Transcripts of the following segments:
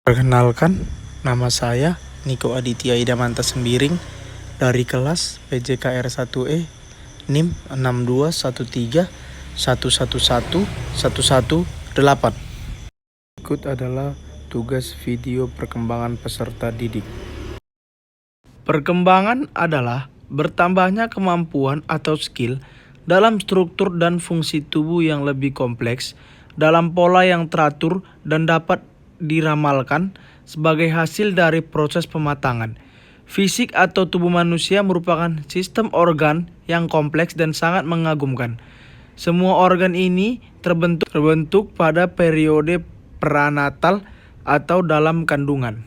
Perkenalkan, nama saya Niko Aditya Idamanta Sembiring dari kelas PJKR 1E NIM 62131111118. Berikut adalah tugas video perkembangan peserta didik. Perkembangan adalah bertambahnya kemampuan atau skill dalam struktur dan fungsi tubuh yang lebih kompleks dalam pola yang teratur dan dapat diramalkan sebagai hasil dari proses pematangan. Fisik atau tubuh manusia merupakan sistem organ yang kompleks dan sangat mengagumkan. Semua organ ini terbentuk pada periode pranatal atau dalam kandungan.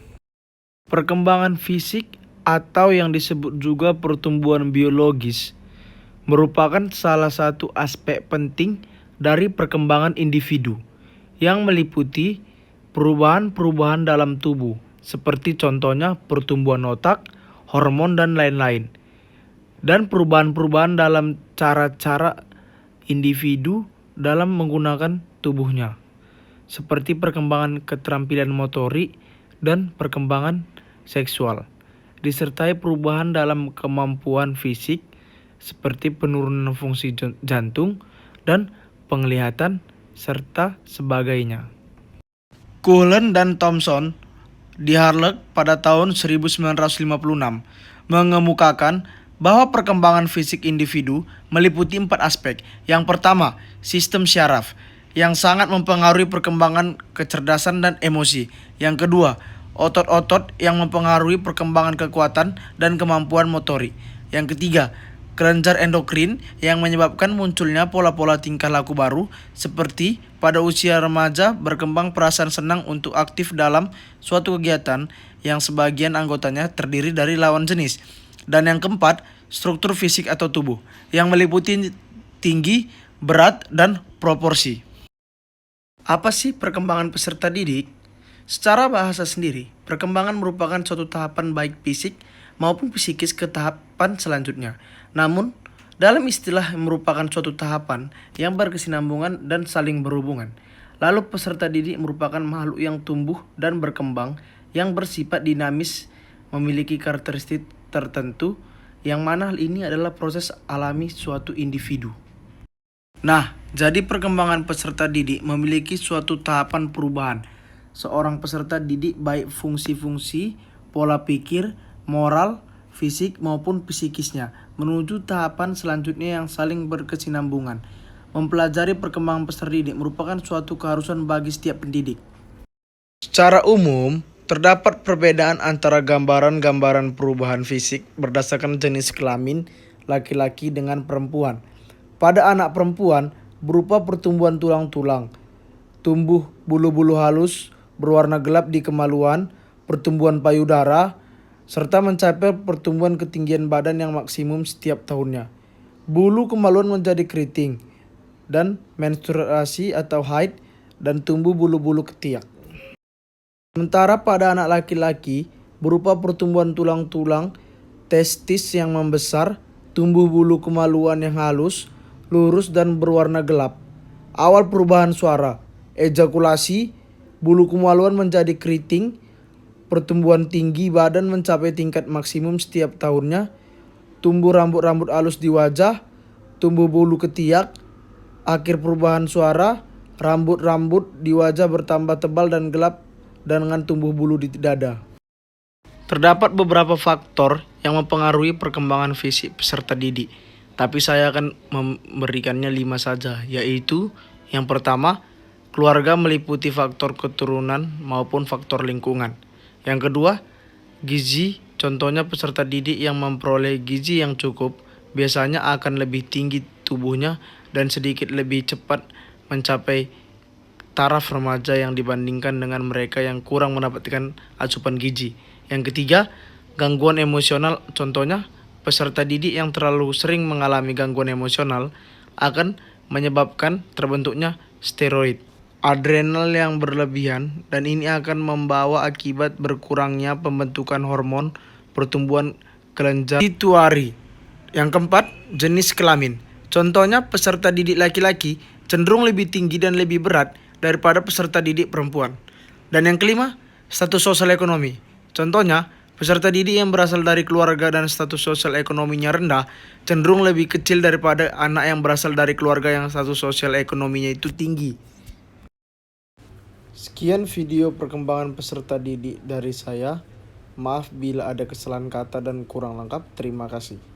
Perkembangan fisik atau yang disebut juga pertumbuhan biologis merupakan salah satu aspek penting dari perkembangan individu yang meliputi perubahan-perubahan dalam tubuh, seperti contohnya pertumbuhan otak, hormon, dan lain-lain. Dan perubahan-perubahan dalam cara-cara individu dalam menggunakan tubuhnya, seperti perkembangan keterampilan motorik dan perkembangan seksual, disertai perubahan dalam kemampuan fisik, seperti penurunan fungsi jantung dan penglihatan, serta sebagainya. Cullen dan Thomson di Harlech pada tahun 1956 mengemukakan bahwa perkembangan fisik individu meliputi 4 aspek. Yang pertama, sistem syaraf yang sangat mempengaruhi perkembangan kecerdasan dan emosi. Yang kedua, otot-otot yang mempengaruhi perkembangan kekuatan dan kemampuan motorik. Yang ketiga, kelenjar endokrin yang menyebabkan munculnya pola-pola tingkah laku baru, seperti pada usia remaja berkembang perasaan senang untuk aktif dalam suatu kegiatan yang sebagian anggotanya terdiri dari lawan jenis. Dan yang keempat, struktur fisik atau tubuh yang meliputi tinggi, berat, dan proporsi. Apa sih perkembangan peserta didik? Secara bahasa sendiri, perkembangan merupakan suatu tahapan baik fisik maupun psikis ke tahapan selanjutnya. Namun, dalam istilah merupakan suatu tahapan yang berkesinambungan dan saling berhubungan. Lalu peserta didik merupakan makhluk yang tumbuh dan berkembang yang bersifat dinamis, memiliki karakteristik tertentu, yang mana hal ini adalah proses alami suatu individu. Nah, jadi perkembangan peserta didik memiliki suatu tahapan perubahan. Seorang peserta didik baik fungsi-fungsi, pola pikir, moral, fisik maupun psikisnya menuju tahapan selanjutnya yang saling berkesinambungan. Mempelajari perkembangan peserta didik merupakan suatu keharusan bagi setiap pendidik. Secara umum, terdapat perbedaan antara gambaran-gambaran perubahan fisik berdasarkan jenis kelamin laki-laki dengan perempuan. Pada anak perempuan berupa pertumbuhan tulang-tulang, tumbuh bulu-bulu halus berwarna gelap di kemaluan, pertumbuhan payudara, serta mencapai pertumbuhan ketinggian badan yang maksimum setiap tahunnya. Bulu kemaluan menjadi keriting dan menstruasi atau haid, dan tumbuh bulu-bulu ketiak. Sementara pada anak laki-laki berupa pertumbuhan tulang-tulang, testis yang membesar, tumbuh bulu kemaluan yang halus, lurus dan berwarna gelap. Awal perubahan suara, ejakulasi, bulu kemaluan menjadi keriting, pertumbuhan tinggi badan mencapai tingkat maksimum setiap tahunnya, tumbuh rambut-rambut halus di wajah, tumbuh bulu ketiak, akhir perubahan suara, rambut-rambut di wajah bertambah tebal dan gelap dan dengan tumbuh bulu di dada. Terdapat beberapa faktor yang mempengaruhi perkembangan fisik peserta didik, tapi saya akan memberikannya 5 saja, yaitu yang pertama, keluarga meliputi faktor keturunan maupun faktor lingkungan. Yang kedua, gizi. Contohnya peserta didik yang memperoleh gizi yang cukup biasanya akan lebih tinggi tubuhnya dan sedikit lebih cepat mencapai taraf remaja yang dibandingkan dengan mereka yang kurang mendapatkan asupan gizi. Yang ketiga, gangguan emosional. Contohnya, peserta didik yang terlalu sering mengalami gangguan emosional akan menyebabkan terbentuknya steroid, adrenal yang berlebihan, dan ini akan membawa akibat berkurangnya pembentukan hormon pertumbuhan kelenjar pituitari. Yang keempat, jenis kelamin. Contohnya peserta didik laki-laki cenderung lebih tinggi dan lebih berat daripada peserta didik perempuan. Dan yang kelima, status sosial ekonomi. Contohnya, peserta didik yang berasal dari keluarga dan status sosial ekonominya rendah cenderung lebih kecil daripada anak yang berasal dari keluarga yang status sosial ekonominya itu tinggi. Sekian video perkembangan peserta didik dari saya. Maaf bila ada kesalahan kata dan kurang lengkap. Terima kasih.